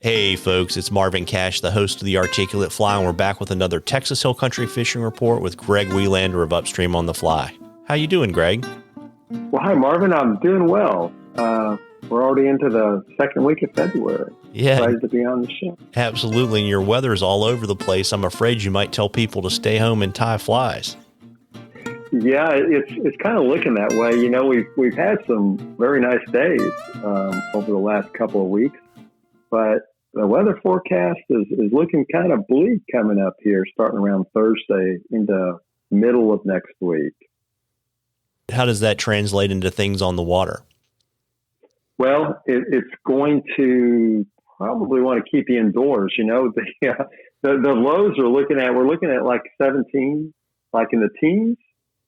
Hey folks, it's Marvin Cash, the host of the Articulate Fly, and we're back with another Texas Hill Country Fishing Report with Greg Wielander of Upstream on the Fly. How you doing, Greg? Well, hi, Marvin. I'm doing well. We're already into the second week of February. Yeah. Excited to be on the show. Absolutely, and your weather's all over the place. I'm afraid you might tell people to stay home and tie flies. Yeah, it's kind of looking that way. You know, we've had some very nice days over the last couple of weeks, but the weather forecast is looking kind of bleak coming up here, starting around Thursday into middle of next week. How does that translate into things on the water? Well, it's going to probably want to keep you indoors. You know, the lows we're looking at like 17, like in the teens,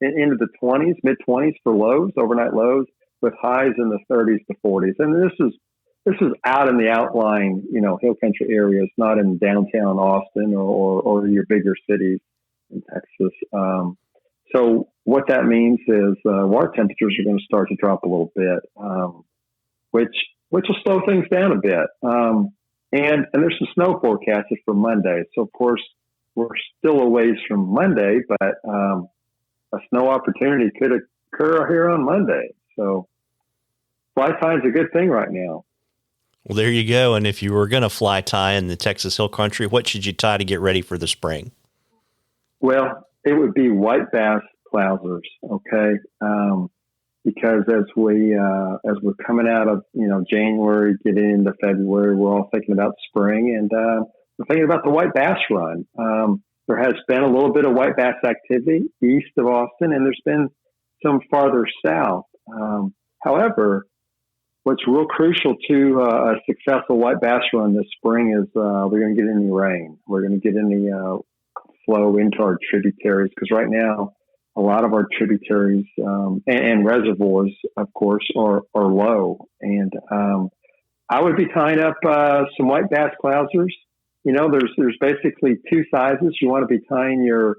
into the 20s, mid 20s for lows, overnight lows, with highs in the 30s to 40s. And this is out in the outlying, you know, hill country areas, not in downtown Austin or your bigger cities in Texas. So what that means is water temperatures are going to start to drop a little bit, which will slow things down a bit. And there's some snow forecasted for Monday. So of course we're still a ways from Monday, but a snow opportunity could occur here on Monday. So fly tying's a good thing right now. Well, there you go. And if you were going to fly tie in the Texas Hill Country, what should you tie to get ready for the spring? Well, it would be white bass clousers, okay? Because as we're coming out of, you know, January, getting into February, we're all thinking about spring, and we're thinking about the white bass run. There has been a little bit of white bass activity east of Austin, and there's been some farther south. However, what's real crucial to a successful white bass run this spring is we're going to get any rain. We're going to get any flow into our tributaries, because right now a lot of our tributaries and reservoirs, of course, are low. And I would be tying up some white bass clousers. You know, there's basically two sizes. You want to be tying your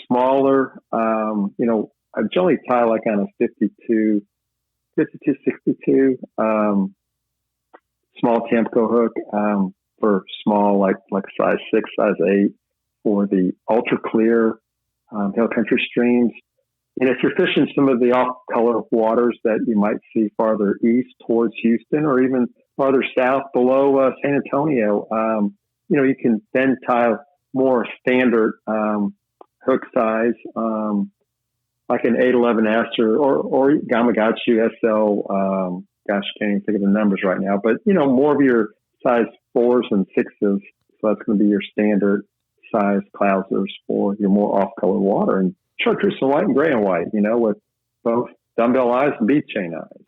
smaller, you know, I generally tie like on a 52, 62, small Temco hook for small, like size 6, size 8 for the ultra clear hill country streams. And if you're fishing some of the off-color waters that you might see farther east towards Houston, or even farther south below San Antonio, you know, you can then tie more standard hook size, like an 811S or Gamakatsu SL. Gosh, can't even think of the numbers right now, but you know, more of your size 4s and 6s. So that's going to be your standard size clousers for your more off-color water, and chartreuse and white and gray and white, you know, with both dumbbell eyes and bead chain eyes.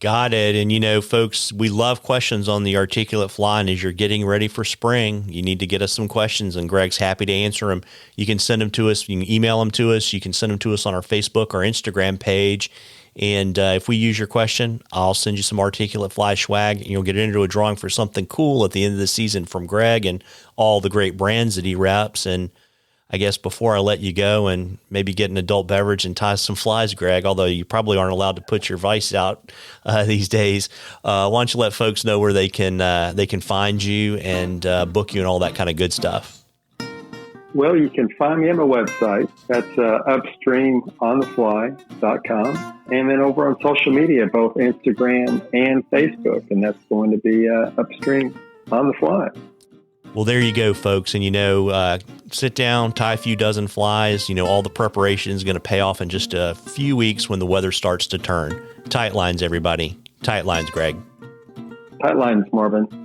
Got it. And, you know, folks, we love questions on the Articulate Fly. And as you're getting ready for spring, you need to get us some questions, and Greg's happy to answer them. You can send them to us. You can email them to us. You can send them to us on our Facebook or Instagram page. And if we use your question, I'll send you some Articulate Fly swag, and you'll get into a drawing for something cool at the end of the season from Greg and all the great brands that he reps. And I guess before I let you go and maybe get an adult beverage and tie some flies, Greg, although you probably aren't allowed to put your vice out these days, why don't you let folks know where they can find you and book you and all that kind of good stuff? Well, you can find me at my website. That's upstreamonthefly.com. And then over on social media, both Instagram and Facebook. And that's going to be Upstream on the Fly. Well, there you go, folks. And, you know, sit down, tie a few dozen flies. You know, all the preparation is going to pay off in just a few weeks when the weather starts to turn. Tight lines, everybody. Tight lines, Greg. Tight lines, Marvin.